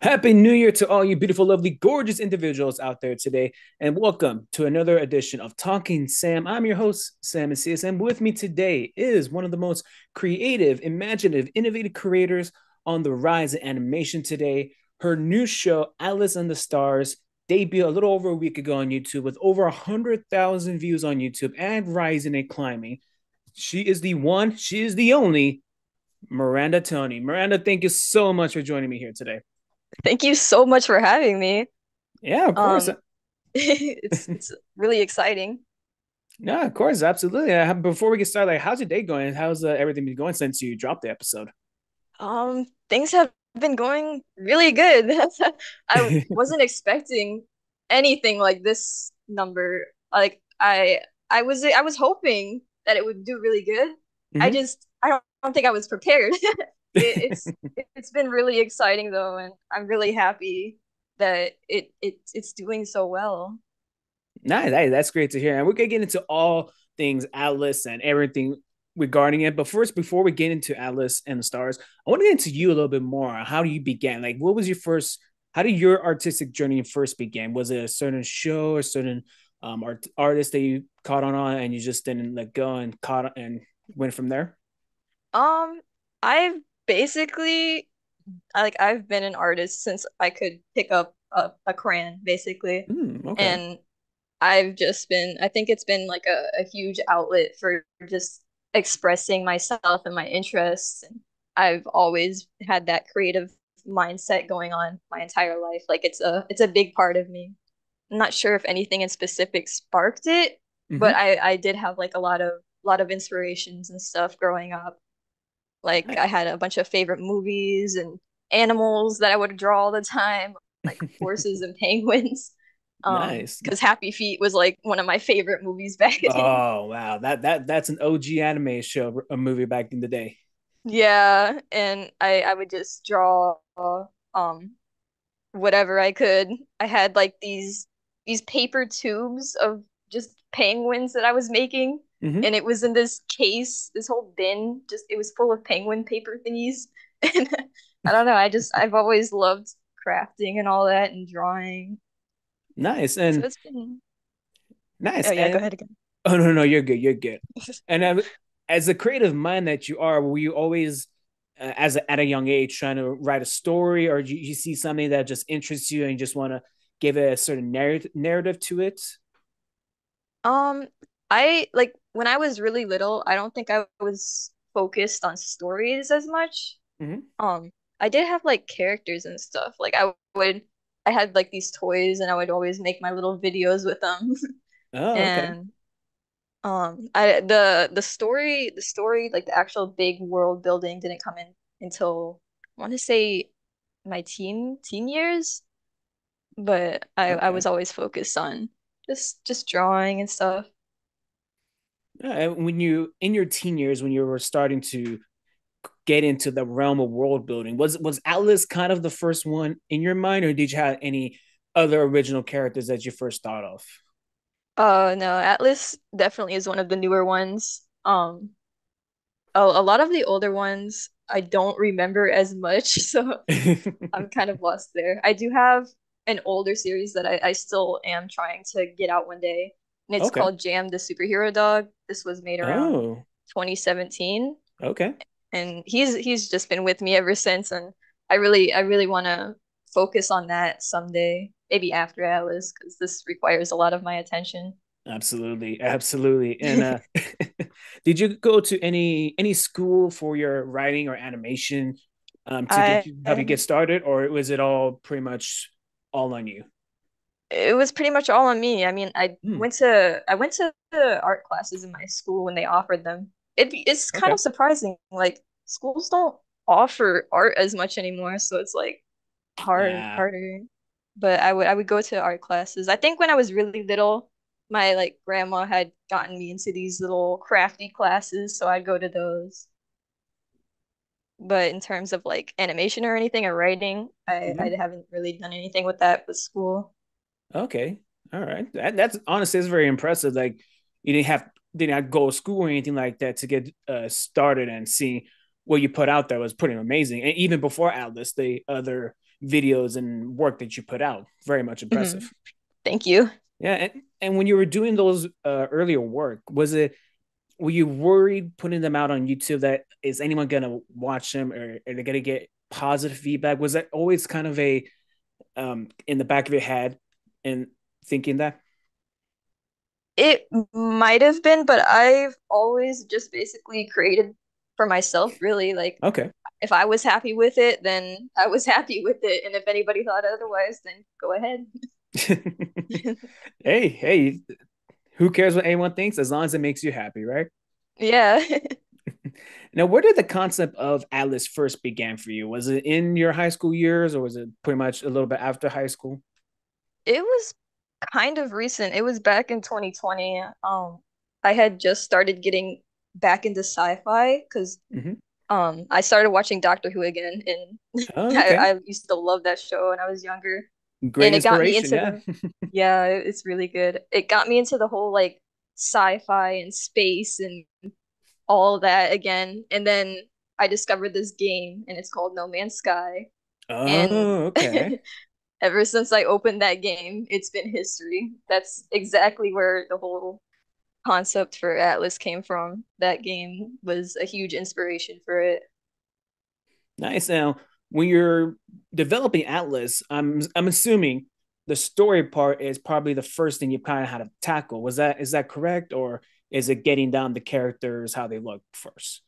Happy New Year to all you beautiful, lovely, gorgeous individuals out there today, and welcome to another edition of Talking Sam. I'm your host, Sam Macias, and with me today is one of the most creative, imaginative, innovative creators on the rise in animation today. Her new show, Alice and the Stars, debuted a little over a week ago on YouTube with over 100,000 views on YouTube and rising and climbing. She is the one, she is the only Miranda Toney. Miranda, thank you so much for joining me here today. Thank you so much for having me. Yeah, of course. Um, it's really exciting. Yeah, of course, absolutely. Before we get started, like, how's your day going? How's everything been going since you dropped the episode? Things have been going really good. I wasn't expecting anything like this number. I was hoping that it would do really good. Hmm. I don't think I was prepared. It's been really exciting though, and I'm really happy that it's doing so well. Nice, that's great to hear. And we're gonna get into all things Atlas and everything regarding it. But first, before we get into Atlas and the Stars, I want to get into you a little bit more. How do you began? Like, what was your first? How did your artistic journey first begin? Was it a certain show or certain artist that you caught on and you just didn't let go and caught and went from there? Um, I've basically I've been an artist since I could pick up a crayon, basically. Okay. And I think it's been like a huge outlet for just expressing myself and my interests. And I've always had that creative mindset going on my entire life. Like it's a big part of me. I'm not sure if anything in specific sparked it, but Mm-hmm. I did have like a lot of inspirations and stuff growing up. Like I had a bunch of favorite movies and animals that I would draw all the time, like horses and penguins. Nice. Because Happy Feet was like one of my favorite movies back then. Oh wow, that's an OG anime show, a movie back in the day. Yeah, and I would just draw um whatever I could. I had like these paper tubes of just penguins that I was making, Hmm. and it was in this case, this whole bin, just it was full of penguin paper thingies. And I don't know, I've always loved crafting and all that and drawing. Nice So and it's been nice oh yeah, go and ahead again. oh no, you're good, you're good. And as a creative mind that you are, were you always at a young age trying to write a story, or you see something that just interests you and you just want to give it a certain narrative to it? Um, I like when I was really little, I don't think I was focused on stories as much. Hmm. Um, I did have like characters and stuff. I had like these toys and I would always make my little videos with them. Oh, okay. And I the story like the actual big world building didn't come in until I want to say my teen years, but I Okay. was always focused on just drawing and stuff. When you in your teen years, when you were starting to get into the realm of world building, was Atlas kind of the first one in your mind, or did you have any other original characters that you first thought of? No, Atlas definitely is one of the newer ones. A lot of the older ones I don't remember as much, so I'm kind of lost there. I do have an older series that I still am trying to get out one day, and it's Okay. called Jam the Superhero Dog. This was made around Oh, 2017, okay. and he's just been with me ever since, and I really want to focus on that someday, maybe after Atlas, because this requires a lot of my attention. Absolutely, absolutely. And did you go to any school for your writing or animation to get I you help you get started, or was it all pretty much all on you? It was pretty much all on me. I mean, Hmm. I went to the art classes in my school when they offered them. It's kind Okay. of surprising. Like schools don't offer art as much anymore, so it's like Yeah. harder. But I would go to art classes. I think when I was really little, my like grandma had gotten me into these little crafty classes, so I'd go to those. But in terms of like animation or anything or writing, I Mhm. haven't really done anything with that with school. Okay. All right. That's honestly it's very impressive. Like you didn't have to go to school or anything like that to get started and see what you put out there was pretty amazing. And even before Atlas, the other videos and work that you put out. Very much Hmm. impressive. Thank you. Yeah, and when you were doing those earlier work, were you worried putting them out on YouTube that is anyone gonna watch them, or are they gonna get positive feedback? Was that always kind of a in the back of your head and thinking that? It might have been, but I've always just basically created for myself, really. Like, Okay. if I was happy with it, then I was happy with it. And if anybody thought otherwise, then go ahead. Hey, who cares what anyone thinks as long as it makes you happy, right? Yeah. Now, where did the concept of Atlas first began for you? Was it in your high school years, or was it pretty much a little bit after high school? It was kind of recent. It was back in 2020. I had just started getting back into sci-fi because Mm-hmm. I started watching Doctor Who again, and Oh, okay. I used to love that show when I was younger. Great And it got me inspiration. into Yeah. the, yeah, it's really good. It got me into the whole like sci-fi and space and all that again. And then I discovered this game and it's called No Man's Sky. And Oh, okay. ever since I opened that game, it's been history. That's exactly where the whole concept for Atlas came from. That game was a huge inspiration for it. Nice. Now, when you're developing Atlas, I'm assuming the story part is probably the first thing you kind of had to tackle. Is that correct, or is it getting down the characters how they look first?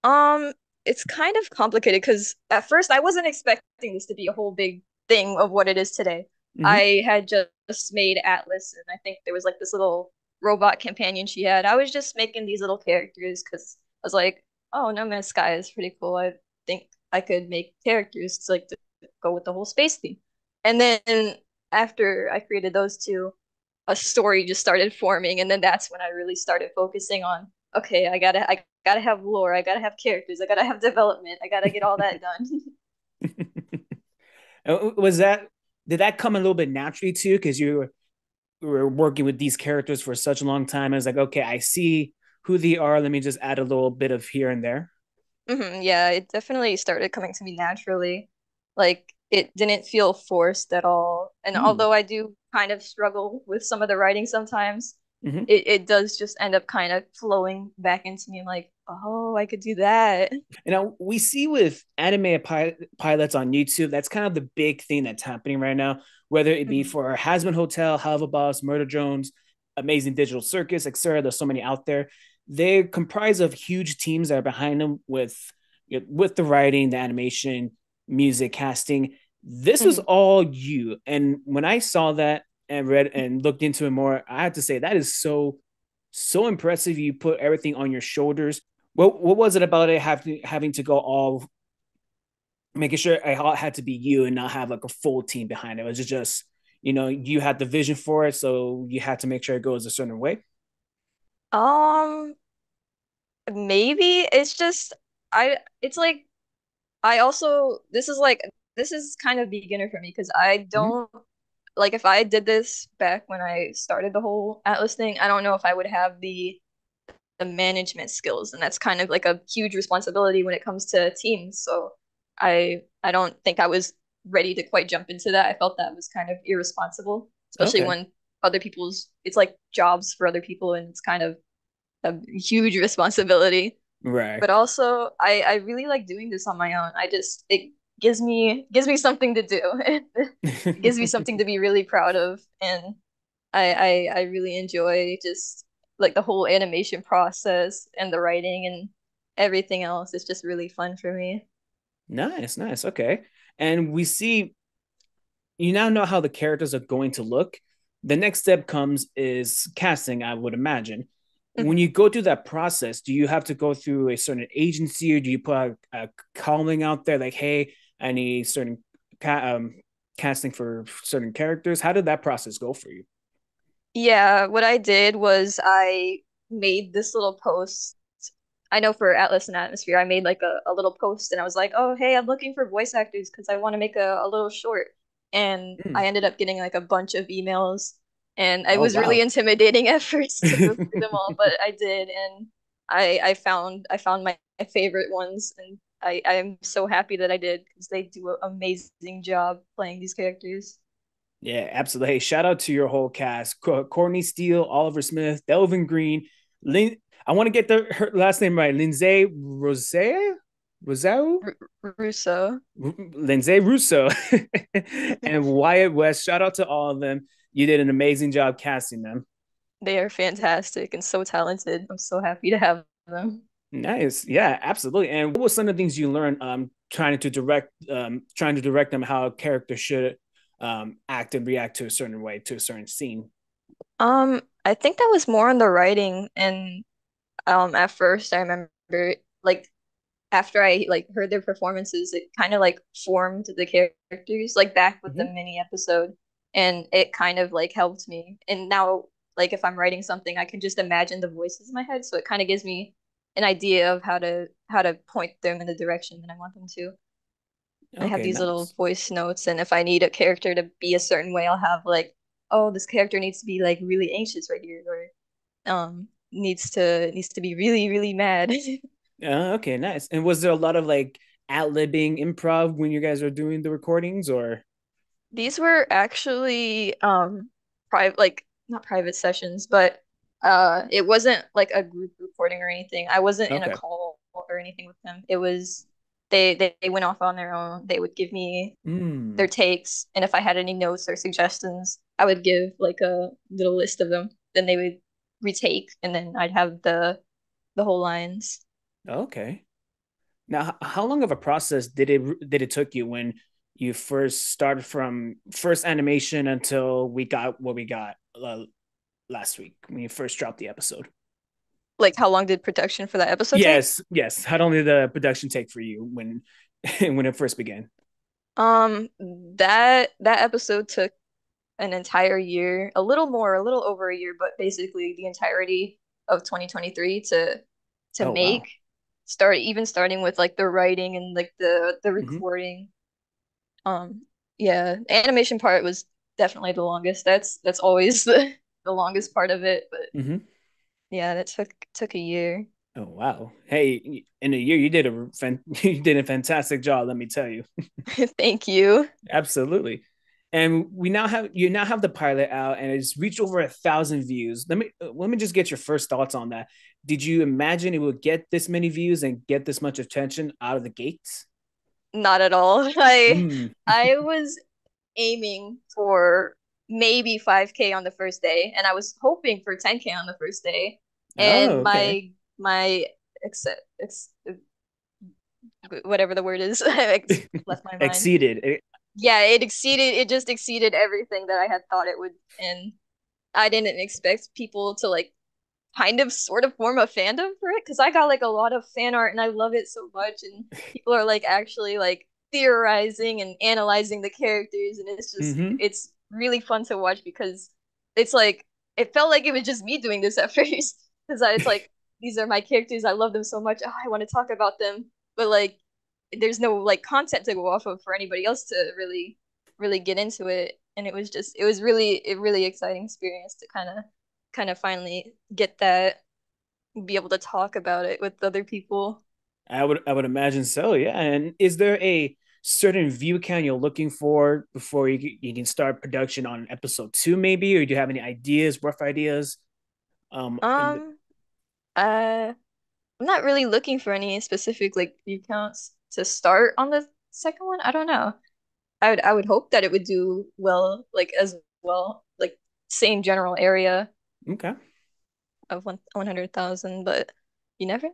Um, it's kind of complicated because at first I wasn't expecting this to be a whole big thing of what it is today. Mm-hmm. I had just made Atlas, and I think there was like this little robot companion she had. I was just making these little characters because I was like, oh, No Man's Sky is pretty cool. I think I could make characters to go with the whole space theme. And then after I created those two, a story just started forming, and then that's when I really started focusing on okay, I gotta have lore, I gotta have characters, I gotta have development, I gotta get all that done. Was that did that come a little bit naturally too? Because you were working with these characters for such a long time. And it's like, okay, I see who they are. Let me just add a little bit of here and there. Yeah, it definitely started coming to me naturally. Like it didn't feel forced at all. And Hmm. although I do kind of struggle with some of the writing sometimes, Mm-hmm. it does just end up kind of flowing back into me like, oh, I could do that. And now we see with animated pilots on YouTube, that's kind of the big thing that's happening right now, whether it be Mhm. for Hasbin Hotel, Helva Boss, Murder Drones, Amazing Digital Circus, etc. There's so many out there. They comprise of huge teams that are behind them with the writing, the animation, music, casting. This was Mhm. all you. And when I saw that and read and looked into it more, I have to say that is so impressive. You put everything on your shoulders. What was it about it having to go all making sure it all had to be you and not have like a full team behind it? Was it just you had the vision for it, so you had to make sure it goes a certain way? Um, Maybe it's just it's like I also this is kind of beginner for me because I Mm-hmm. don't like if I did this back when I started the whole Atlas thing, I don't know if I would have the management skills, and that's kind of like a huge responsibility when it comes to teams. So I don't think I was ready to quite jump into that. I felt that was kind of irresponsible, especially Okay. when other people's it's like jobs for other people and it's kind of a huge responsibility. Right. But also I really like doing this on my own. I just it gives me something to do. It gives me something to be really proud of, and I really enjoy just like the whole animation process and the writing and everything else. It's just really fun for me. Nice. Okay. And we see you now know how the characters are going to look. The next step comes is casting, I would imagine. When Mhm. you go through that process, do you have to go through a certain agency, or do you put a calling out there like, hey, I need certain casting for certain characters? How did that process go for you? Yeah, what I did was I made this little post. I know for Atlas and Atmosphere, I made like a little post and I was like, oh, hey, I'm looking for voice actors because I want to make a little short. And I Mm. ended up getting like a bunch of emails. And it Oh, was really wow. intimidating at first to go through them all, but I did. And I found my favorite ones. And I'm so happy that I did because they do an amazing job playing these characters. Yeah, absolutely. Hey, shout out to your whole cast: Courtney Steele, Oliver Smith, Delvin Green, Lin. I want to get her last name right. Lindsay Roselle, Russo. Lindsay Russo, and Wyatt West. Shout out to all of them. You did an amazing job casting them. They are fantastic and so talented. I'm so happy to have them. Nice. Yeah, absolutely. And what was some of the things you learned trying to direct them how a character should act and react to a certain way to a certain scene? I think that was more on the writing and at first I remember like after I like heard their performances, it kind of like formed the characters like back with the Mm-hmm. mini episode, and it kind of like helped me. And now, like if I'm writing something, I can just imagine the voices in my head, so it kind of gives me an idea of how to point them in the direction that I want them to. I have Okay, these little nice. voice notes, and if I need a character to be a certain way, I'll have like, oh, this character needs to be like really anxious right here, or needs to be really really mad. Okay, nice. And was there a lot of like ad-libbing improv when you guys are doing the recordings or These were actually private, like not private sessions, but it wasn't like a group recording or anything. I wasn't in a okay. call or anything with them. It was they went off on their own. They would give me Mm, their takes, and if I had any notes or suggestions, I would give like a little list of them. Then they would retake, and then I'd have the whole lines. okay. Now, how long of a process did it took you when you first started from first animation until we got what we got last week when you first dropped the episode? Like, how long did production for that episode take? Yes, yes. How long did the production take for you when when it first began? That episode took an entire year, a little more, a little over a year, but basically the entirety of 2023 to Oh wow. make, starting with like the writing and like the Mm-hmm. recording. Yeah, the animation part was definitely the longest. That's always the longest part of it, but Mm-hmm. yeah, that took a year. Oh wow. Hey, in a year you did you did a fantastic job, let me tell you. Thank you. Absolutely. And we now have you now have the pilot out and it's reached over 1,000 views. Let me just get your first thoughts on that. Did you imagine it would get this many views and get this much attention out of the gates? Not at all. I Mm. I was aiming for maybe 5K on the first day, and I was hoping for 10K on the first day. Oh, And okay. my ex, ex whatever the word is, I left my mind. Exceeded. Yeah, it just exceeded everything that I had thought it would, and I didn't expect people to like kind of sort of form a fandom for it because I got like a lot of fan art and I love it so much, and people are like actually like theorizing and analyzing the characters, and Mm-hmm. it's really fun to watch because it's like it felt like it was just me doing this at first because it's like these are my characters, I love them so much, oh, I want to talk about them, but like there's no like content to go off of for anybody else to really get into it, and it was really a really exciting experience to kind of finally get that, be able to talk about it with other people. I would imagine so, yeah. And is there a certain view count you're looking for before you can start production on episode two, maybe, or do you have any ideas, rough ideas? In the Um, I'm not really looking for any specific like view counts to start on the second one. I don't know. I would hope that it would do well, like as well, like same general area okay, of 100,000, but you never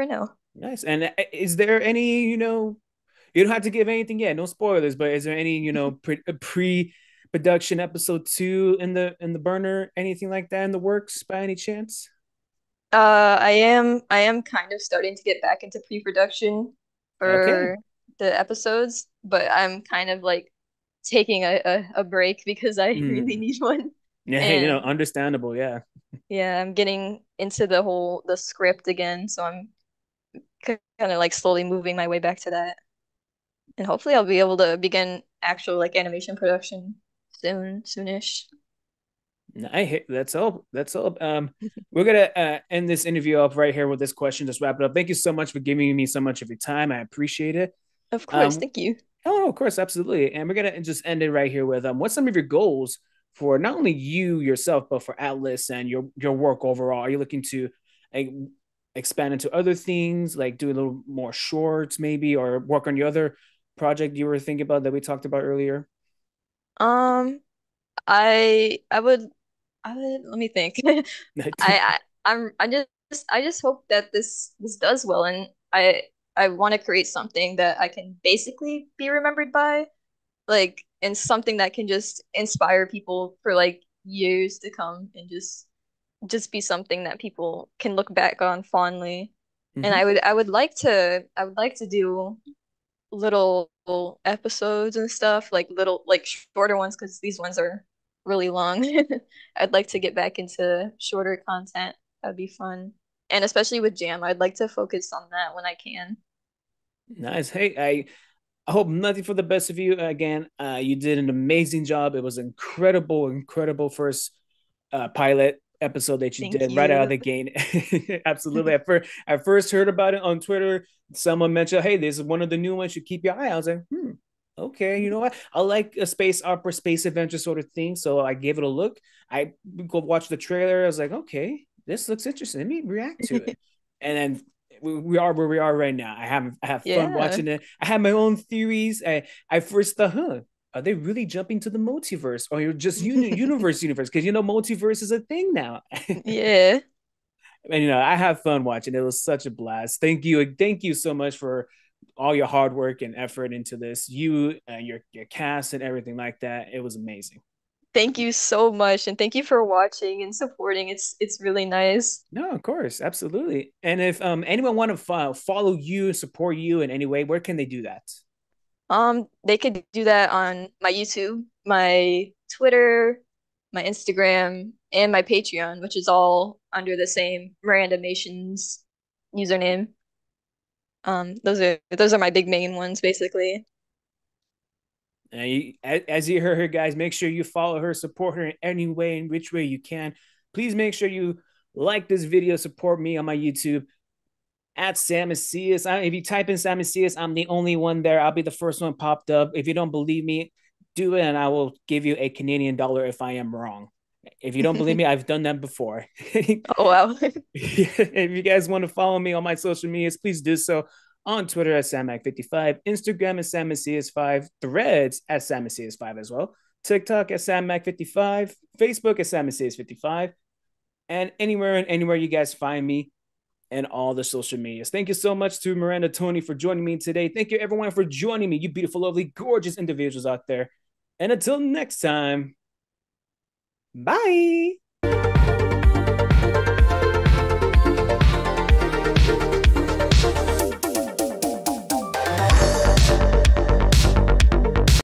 know. nice. And is there any, you don't have to give anything yet, no spoilers, but is there any, pre-production episode two in the burner, anything like that in the works by any chance? I am kind of starting to get back into pre-production Okay. for the episodes, but I'm kind of like taking a break because I really Mm. need one. Yeah, hey, And understandable, yeah. yeah, I'm getting into the script again, so I'm kind of like slowly moving my way back to that. And hopefully I'll be able to begin actual like animation production soonish. I hit that's all. That's all. We're gonna end this interview up right here with this question. Just wrap it up. Thank you so much for giving me so much of your time. I appreciate it. Of course, Um, thank you. oh, of course, absolutely. And we're gonna just end it right here with what's some of your goals for not only you yourself, but for Atlas and your work overall? Are you looking to like, expand into other things, like do a little more shorts, maybe, or work on your other project you were thinking about that we talked about earlier? Um, I would let me think. I just hope that this does well, and I want to create something that I can basically be remembered by, like, and something that can just inspire people for like years to come, and just be something that people can look back on fondly. And Mm-hmm. I would like to do little episodes and stuff, like little like shorter ones because these ones are really long. I'd like to get back into shorter content. That'd be fun. And especially with Jam, I'd like to focus on that when I can. Nice. Hey, I hope nothing for the best of you again. You did an amazing job. It was incredible, incredible first pilot episode that you Thank did right out of you. the gate. Absolutely. I first heard about it on Twitter. Someone mentioned, "Hey, this is one of the new ones. You keep your eye out." I was like, okay, you know what? I like a space opera, space adventure sort of thing. So I gave it a look. I go watch the trailer. I was like, okay, this looks interesting. Let me react to it. And then we are where we are right now. I have fun Yeah. watching it. I have my own theories. I first thought, are they really jumping to the multiverse, or you're just universe? Because multiverse is a thing now. Yeah. And I have fun watching. It was such a blast. Thank you so much for all your hard work and effort into this. You and your cast and everything like that. It was amazing. Thank you so much, and thank you for watching and supporting. It's really nice. No, of course, absolutely. And if anyone want to follow you, support you in any way, where can they do that? They could do that on my YouTube, my Twitter, my Instagram, and my Patreon, which is all under the same Miranda Nations username. Those are my big main ones, basically. As you heard her, guys, make sure you follow her, support her in any way, in which way you can. Please make sure you like this video, support me on my YouTube at Sam Macias. If you type in Sam Macias, I'm the only one there. I'll be the first one popped up. If you don't believe me, do it, and I will give you a Canadian dollar if I am wrong. If you don't believe me, I've done that before. Oh wow. If you guys want to follow me on my social medias, please do so on Twitter at SamMac55, Instagram at SamMacias5, Threads at SamMacias5 as well, TikTok at SamMac55, Facebook at SamMacias55, and anywhere you guys find me and all the social medias. Thank you so much to Miranda Toney for joining me today. Thank you everyone for joining me, you beautiful, lovely, gorgeous individuals out there. And until next time, bye.